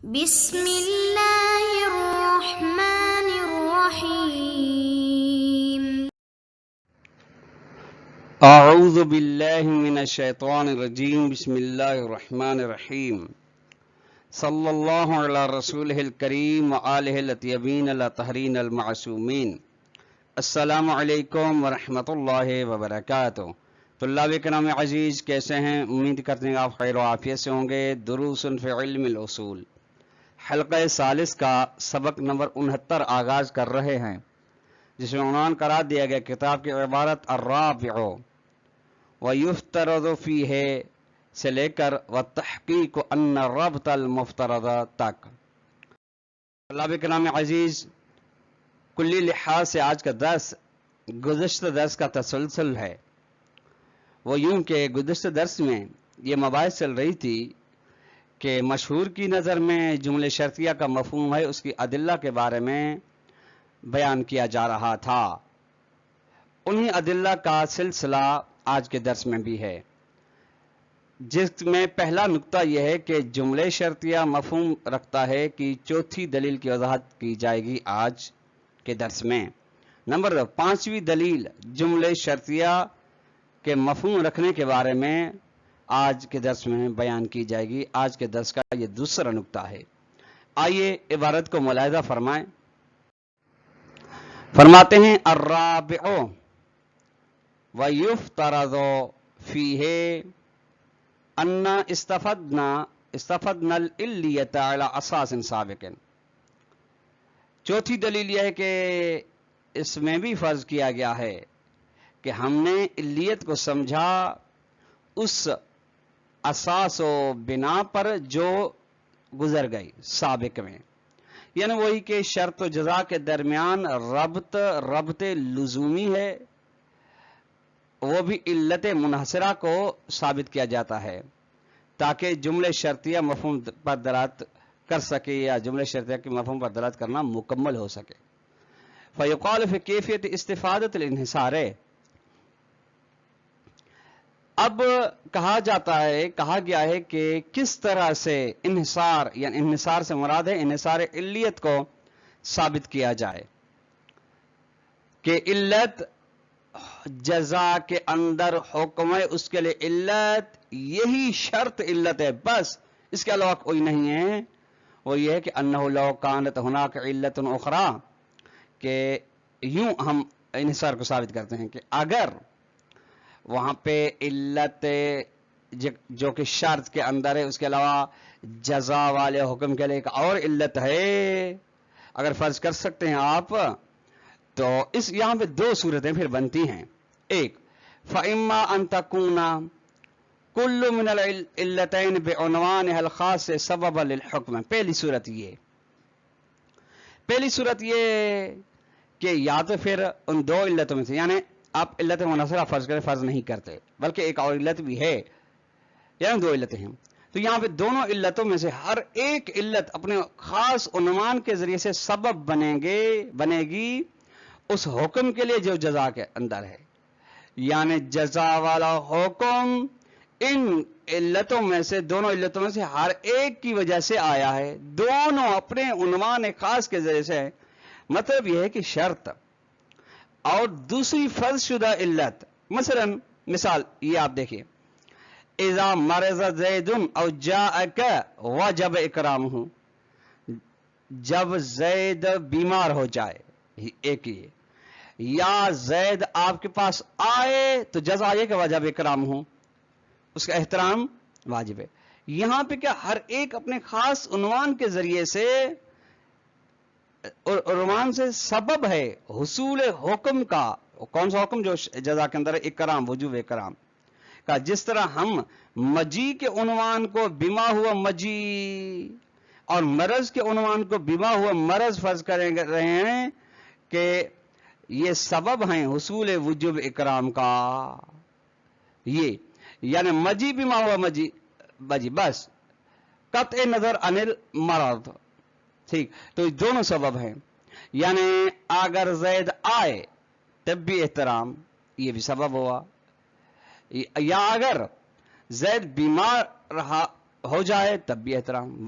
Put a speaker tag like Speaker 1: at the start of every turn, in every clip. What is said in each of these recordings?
Speaker 1: بسم اللہ الرحمن الرحیم۔
Speaker 2: اعوذ باللہ من الشیطان الرجیم، بسم اللہ الرحمن الرحیم، صلی اللہ علی رسولہ الکریم وآلہ الاطیبین الاطہرین المعصومین۔ السلام علیکم ورحمۃ اللہ وبرکاتہ۔ طلاب کرام عزیز، کیسے ہیں؟ امید کرتے ہیں آپ خیر و عافیت سے ہوں گے۔ دروس فی علم الاصول، حلقہ ثالث کا سبق نمبر 69 آغاز کر رہے ہیں، جس میں عنوان قرار دیا گیا کتاب کی عبارت الرابع وَيُفْتَرَضُ فِيهِ سے لے کر وَتَحْقِيقُ أَنَّ الرَّبْطَ الْمُفْتَرَضَ تک۔ طلاب کرام عزیز، کلی لحاظ سے آج کا درس گزشتہ درس کا تسلسل ہے۔ وہ یوں کہ گزشتہ درس میں یہ مباحث چل رہی تھی کہ مشہور کی نظر میں جملے شرطیہ کا مفہوم ہے، اس کی ادلہ کے بارے میں بیان کیا جا رہا تھا۔ انہی ادلہ کا سلسلہ آج کے درس میں بھی ہے، جس میں پہلا نقطہ یہ ہے کہ جملے شرطیہ مفہوم رکھتا ہے کہ چوتھی دلیل کی وضاحت کی جائے گی آج کے درس میں۔ نمبر 2، پانچویں دلیل جملے شرطیہ کے مفہوم رکھنے کے بارے میں آج کے درس میں بیان کی جائے گی۔ آج کے درس کا یہ دوسرا نقطہ ہے۔ آئیے عبارت کو ملاحظہ فرمائیں۔ فرماتے ہیں الرابع وَيُفْتَرَضُ فِيهِ أَنَّ استفدنا العلیۃ علی اساس سابق۔ چوتھی دلیل یہ ہے کہ اس میں بھی فرض کیا گیا ہے کہ ہم نے علیت کو سمجھا اس اساس و بنا پر جو گزر گئی سابق میں، یعنی وہی کہ شرط و جزا کے درمیان ربط لزومی ہے، وہ بھی علت منحصرہ کو ثابت کیا جاتا ہے تاکہ جملے شرطیہ مفہوم پر دلالت کر سکے یا جملے شرطیہ کے مفہوم پر دلالت کرنا مکمل ہو سکے۔ فیقال فی کیفیت استفادت الانحصار، اب کہا گیا ہے کہ کس طرح سے انحصار، یعنی انحصار سے مراد ہے انحصار علیت کو ثابت کیا جائے کہ علت جزا کے اندر حکم ہے، اس کے لیے علت یہی شرط علت ہے، بس اس کے علاوہ کوئی نہیں ہے۔ وہ یہ ہے کہ انہ لو کانت ہناک علت اخرى، کہ یوں ہم انحصار کو ثابت کرتے ہیں کہ اگر وہاں پہ علت جو کہ شرط کے اندر ہے، اس کے علاوہ جزا والے حکم کے لیے ایک اور علت ہے، اگر فرض کر سکتے ہیں آپ، تو اس یہاں پہ دو صورتیں پھر بنتی ہیں۔ ایک، فَإِمَّا أَن تَكُونَ كُلُّ مِنَ الْعِلَّتَيْنِ بِعُنْوَانِهَا الْخَاصِ سَبَبًا لِلْحُكْمِ۔ پہلی صورت یہ کہ یا تو پھر ان دو علتوں میں سے، یعنی آپ علت منحصرہ فرض نہیں کرتے بلکہ ایک اور علت بھی ہے، یعنی دو علتیں ہیں، تو یہاں پہ دونوں علتوں میں سے ہر ایک علت اپنے خاص عنوان کے ذریعے سے سبب بنے گی اس حکم کے لیے جو جزا کے اندر ہے، یعنی جزا والا حکم ان علتوں میں سے، دونوں علتوں میں سے ہر ایک کی وجہ سے آیا ہے، دونوں اپنے عنوان خاص کے ذریعے سے۔ مطلب یہ ہے کہ شرط اور دوسری فرض شدہ علت، مثال یہ آپ دیکھیے، اذا مرض زید او جاءک وجب اکرامہ، جب زید بیمار ہو جائے، ایک یہ، یا زید آپ کے پاس آئے تو جزا یہ کہ واجب اکرام ہو، اس کا احترام واجب ہے۔ یہاں پہ کیا ہر ایک اپنے خاص عنوان کے ذریعے سے، عنوان سے سبب ہے حصول حکم کا۔ کون سا حکم؟ جو جزا کے اندر ہے، اکرام، وجوب اکرام کا۔ جس طرح ہم مجی کے عنوان کو بما ہوا مجی اور مرض کے عنوان کو بما ہوا مرض فرض کر رہے ہیں کہ یہ سبب ہیں حصول وجوب اکرام کا، یہ یعنی مجی بما ہوا مجی بس قطع نظر عن المرض، ٹھیک، تو یہ دونوں سبب ہیں، یعنی اگر زید آئے تب بھی احترام، یہ بھی سبب ہوا، یا اگر زید بیمار ہو جائے تب بھی احترام۔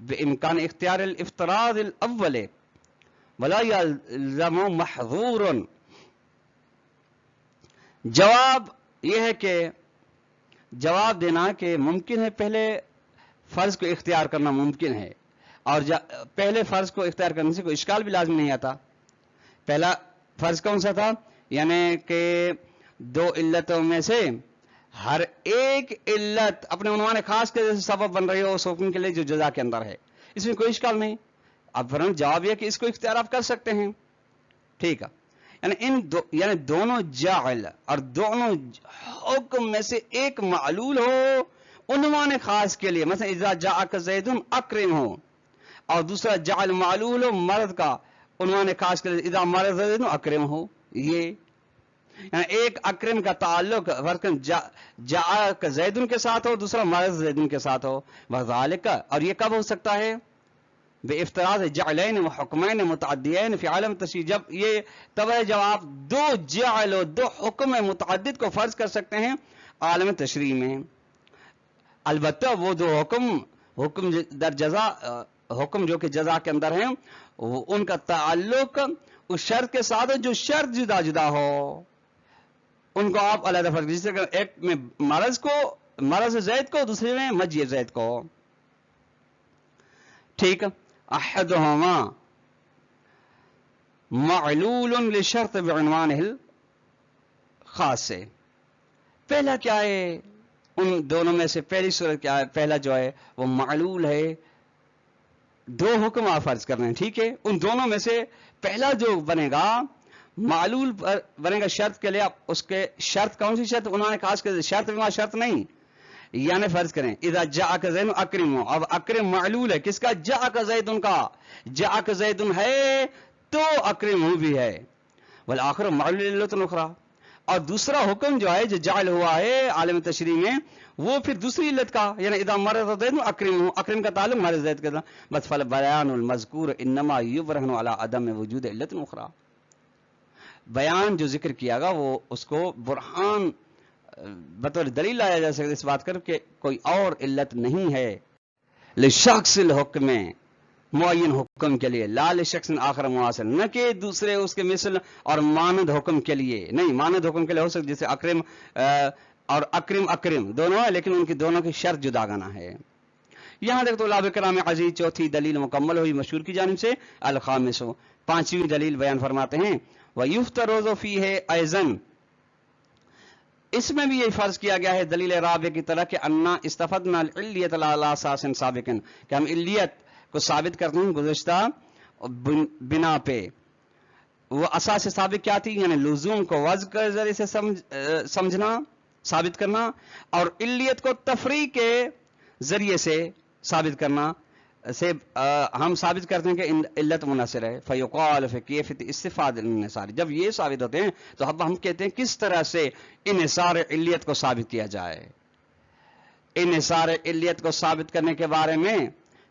Speaker 2: بإمكان اختیار الافتراض الأول ولا يلزم محظور. جواب یہ ہے کہ جواب دینا کہ ممکن ہے پہلے فرض کو اختیار کرنا ممکن ہے، اور پہلے فرض کو اختیار کرنے سے کوئی اشکال بھی لازم نہیں آتا. پہلا فرض کون سا تھا؟ یعنی کہ دو علتوں میں سے ہر ایک علت اپنے عنوان خاص کے جیسے سبب بن رہی ہو اس حکم کے لیے جو جزا کے اندر ہے، اس میں کوئی اشکال نہیں. اب فرض جواب یہ کہ اس کو اختیار آپ کر سکتے ہیں. ٹھیک ہے، یعنی دونوں جاعل اور دونوں حکم میں سے ایک معلول ہو عنوان خاص کے لیے، مثلا اذا جاءک زید اکرم ہو، اور دوسرا جعل معلول ہو مرض کا عنوان خاص کے لیے اذا مرض زید اکرم ہو. یہ یعنی ایک اکرم کا تعلق جاءک زید کے ساتھ ہو، دوسرا مرض زید کے ساتھ ہو. وذالک، اور یہ کب ہو سکتا ہے؟ بے افتراض جعلین و حکمین متعدیین فی عالم تشریع. جب یہ تب ہے جب آپ دو جعل و دو حکم متعدد کو فرض کر سکتے ہیں عالم تشریع میں. البتہ وہ دو حکم در جزا، حکم جو کہ جزا کے اندر ہیں، ان کا تعلق اس شرط کے ساتھ جو شرط جدا جدا ہو، ان کو آپ علیحدہ فرض. جس طرح ایک میں مرض زید کو، دوسرے میں مجیء زید کو. ٹھیک، احدہما معلول لشرط بعنوانہ الخاص سے. پہلا کیا ہے؟ ان دونوں میں سے پہلی صورت کیا ہے؟ پہلا جو ہے وہ معلول ہے، دو حکم آپ فرض کر رہے ہیں. ٹھیک ہے، ان دونوں میں سے پہلا جو بنے گا معلول بنے گا شرط کے لیے. اس کے شرط کون سی شرط؟ انہوں نے خاص کر شرط بھی شرط نہیں، یعنی فرض کریں اذا جاءک زید اکرم ہو. اب اکرم معلول ہے کس کا؟ جاءک زید کا. جاءک زید ہے تو اکرم ہو بھی ہے. والآخر معلول علت اخرى. اور دوسرا حکم جو ہے جو جعل ہوا ہے عالم تشریع میں، وہ پھر دوسری علت کا، یعنی اذا مرض زید اکرم ہو، اکرم کا تعلق مرض زید کے ساتھ. بس فالبیان المذکور انما یبرہن علی عدم وجود علت اخرى. بیان جو ذکر کیا گا وہ اس کو برہان بطور دلیل لایا جا سکتا ہے اس بات کر کہ کوئی اور علت نہیں ہے لشخص الحکم، معین حکم کے لیے، لا لشخص آخر مواصل، نہ کہ دوسرے اس کے مثل اور مانند حکم کے لیے. نہیں، مانند حکم کے لیے ہو سکتا جیسے اکرم اور اکرم دونوں ہیں، لیکن ان کی دونوں کی شرط جدا گانا ہے. یہاں تک تو طلاب کرام عزیز چوتھی دلیل مکمل ہوئی مشہور کی جانب سے. الخامس، پانچویں دلیل بیان فرماتے ہیں وَيُفْتَرَضُ فِيهِ أَيْضًا. اس میں بھی یہ فرض کیا گیا ہے دلیل رابع کی طرح کہ انا استفدنا العلیت علی اساس سابق، کہ ہم علیت کو ثابت کرتے ہیں گزشتہ بنا پہ. وہ اساس سابق کیا تھی؟ یعنی لزوم کو وضع کے ذریعے سے سمجھنا، ثابت کرنا، اور علیت کو تفریق کے ذریعے سے ثابت کرنا سے ہم ثابت کرتے ہیں کہ علت منحصر ہے. فیقال فی کیفیت استفاد الانحصار. جب یہ ثابت ہوتے ہیں تو اب ہم کہتے ہیں کس طرح سے انحصار علیت کو ثابت کیا جائے. انحصار علیت کو ثابت کرنے کے بارے میں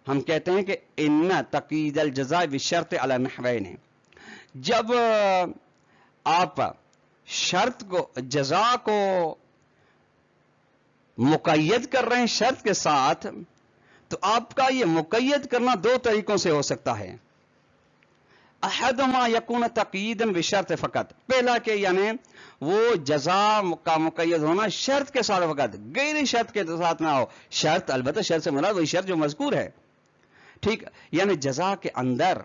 Speaker 2: ہم کہتے ہیں کہ ان تقیید الجزاء بشرط علی نحوین. جب آپ شرط کو، جزا کو مقید کر رہے ہیں شرط کے ساتھ، تو آپ کا یہ مقید کرنا دو طریقوں سے ہو سکتا ہے. احدہما یکون تقییدا بشرط فقط. پہلا کہ یعنی وہ جزا کا مقید ہونا شرط کے ساتھ فقط، غیر شرط کے ساتھ نہ ہو. شرط البتہ شرط سے مراد وہی شرط جو مذکور ہے. ٹھیک، یعنی جزا کے اندر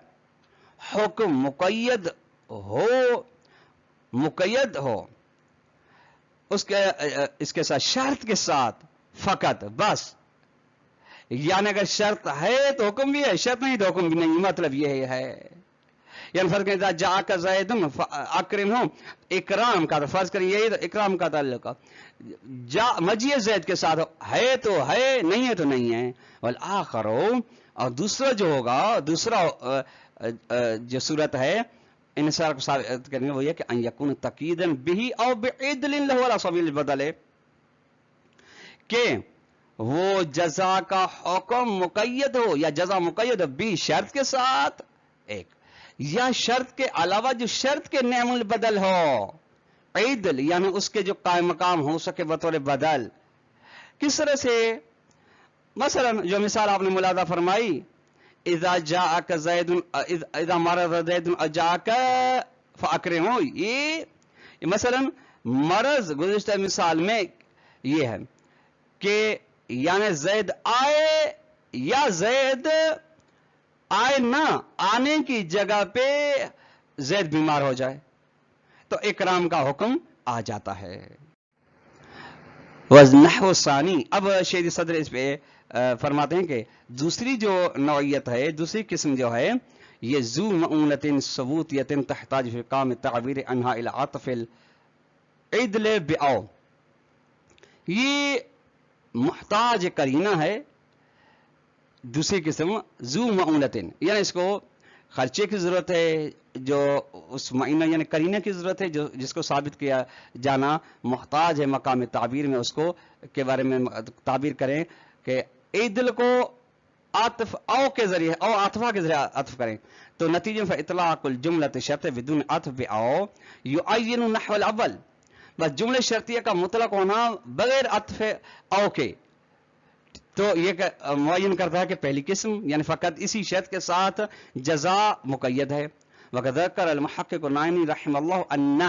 Speaker 2: حکم مقید ہو اس کے ساتھ شرط کے ساتھ فقط، بس. یعنی اگر شرط ہے تو حکم بھی ہے، شرط نہیں تو حکم بھی نہیں. مطلب یہ ہے یعنی فرض کریں اذا جاءک زید اکرم ہو، اکرام کا تو فرض کریں یہی تو اکرام کا تعلق مجیء زید کے ساتھ ہے تو ہے، نہیں ہے تو نہیں ہے. والآخر، اور دوسرا جو ہوگا، دوسرا جو صورت ہے انحصار کو ثابت کرنے وہ یہ کہ ان یکون تقییدا به او بعدل له على سبیل البدل، کہ وہ جزا کا حکم مقید ہو یا جزا مقید ہو بھی شرط کے ساتھ ایک، یا شرط کے علاوہ جو شرط کے نعم البدل ہو. عدل یعنی اس کے جو قائم مقام ہو سکے بطور بدل. کس طرح سے؟ مثلا جو مثال آپ نے ملاحظہ فرمائی اذا جاءک زید اذا مرض زید اجاک فاکرمہ، یہ مثلا مرض گزشتہ مثال میں یہ ہے کہ یعنی زید آئے یا زید آئے نہ آنے کی جگہ پہ زید بیمار ہو جائے تو اکرام کا حکم آ جاتا ہے. وَالنَّحْوُ الثَّانِي، اب شیخ صدر اس پہ فرماتے ہیں کہ دوسری جو نوعیت ہے، دوسری قسم جو ہے، یہ ذو مؤونۃ ثبوتیۃ تحتاج فی قام التعبیر عنہا الی عطف العدل بأو، یہ محتاج کرینہ ہے. دوسری قسم ذو مؤونۃ، یعنی اس کو خرچے کی ضرورت ہے، جو اس معینہ یعنی کرینہ کی ضرورت ہے، جو جس کو ثابت کیا جانا محتاج ہے مقام تعبیر میں، اس کو کے بارے میں تعبیر کریں کہ عدل کو عطف او کے ذریعے او عطفہ کے ذریعے عطف کریں تو نتیجہ فاطلاق الجملۃ شرط بدون عطف باو یعین نحو الاول، بس جملے شرطیہ کا مطلق ہونا بغیر عطف او کے تو یہ معین کرتا ہے کہ پہلی قسم یعنی فقط اسی شرط کے ساتھ جزا مقید ہے. وقد ذکر المحقق النائمی رحمہ اللہ ان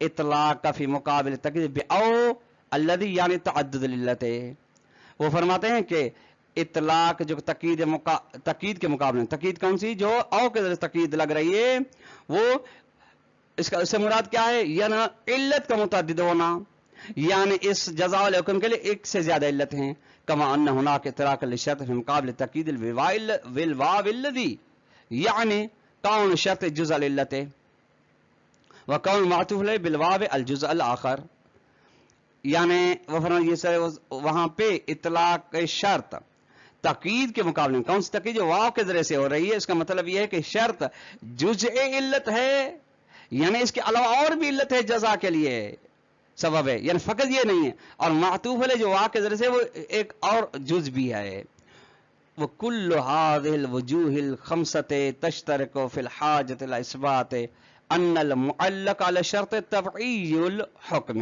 Speaker 2: اطلاق فی مقابل تقید باو الذی یعنی تعدد العلت، وہ فرماتے ہیں کہ اطلاق جو تقید کے مقابلے میں، تقید کون سی جو او کے ذریعے تقید لگ رہی ہے، وہ اس سے مراد کیا ہے؟ یعنی علت کا متعدد ہونا، یعنی اس جزا والے حکم کے لیے ایک سے زیادہ علت ہیں. کما ان هناك اطلاق للشرط في مقابل تقید بالواو الذی یعنی کون شرط جزء العلت وکون معطوف علیہ بالواو الجزء الاخر، یعنی وہ فرمایا یہ سر وہاں پہ اطلاق شرط تقید کے مقابلے میں، کون سی تقید جو واو کے ذریعے سے ہو رہی ہے، اس کا مطلب یہ ہے کہ شرط جزء علت ہے، یعنی اس کے علاوہ اور بھی علت ہے جزا کے لیے سبب ہے، یعنی فقط یہ نہیں ہے. اور معطوف علیہ جو واو کے ذریعے سے وہ ایک اور جز بھی ہے. وَكُلُّ هَذِهِ الْوُجُوهِ الْخَمْسَةِ تَشْتَرِكُ فِي الْحَاجَةِ إِلَى إِثْبَاتِ أَنَّ الْمُعَلَّقَ عَلَى الشَّرْطِ الطَّبْعِيِّ الْحُكْمِ،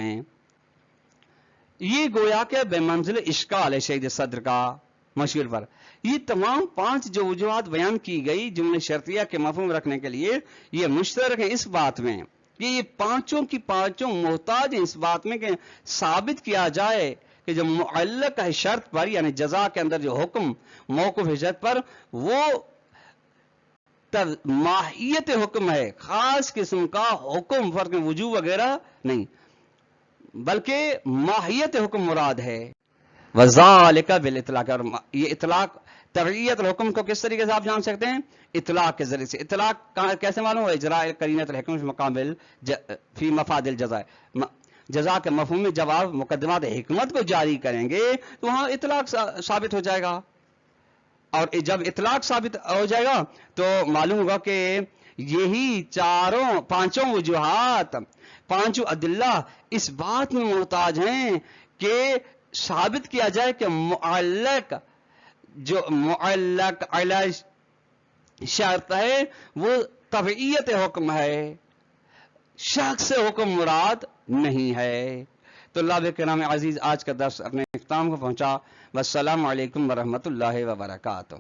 Speaker 2: یہ گویا کہ بے منزل اشکال ہے شہید صدر کا مشکل پر. یہ تمام پانچ جو وجوہات بیان کی گئی جملے شرطیہ کے مفہوم رکھنے کے لیے، یہ مشترک ہیں اس بات میں کہ یہ پانچوں کی پانچوں محتاج ہیں اس بات میں کہ ثابت کیا جائے کہ جو معلق ہے شرط پر یعنی جزا کے اندر جو حکم موقوف ہے شرط پر، وہ ماہیت حکم ہے، خاص قسم کا حکم، فرق وجوہ وغیرہ نہیں بلکہ ماہیت حکم مراد ہے. وذالک بالاطلاق، اور یہ اطلاق تبعیت الحکم کو کس طریقے سے آپ جان سکتے ہیں؟ اطلاق کے ذریعے سے. اطلاق کیسے معلوم ہے؟ اجراء قرینۃ الحکم فی مقابل فی مفاد الجزاء، جزا کے مفہوم میں جب آپ مقدمات حکمت کو جاری کریں گے تو وہاں اطلاق ثابت ہو جائے گا، اور جب اطلاق ثابت ہو جائے گا تو معلوم ہوگا کہ یہی پانچوں وجوہات، پانچوں ادلہ اس بات میں محتاج ہیں کہ ثابت کیا جائے کہ معلق علی شرط ہے وہ طبعیت حکم ہے، شخص حکم مراد نہیں ہے. تو اللہ کرام عزیز آج کا درس اپنے اختتام کو پہنچا. والسلام علیکم ورحمۃ اللہ وبرکاتہ.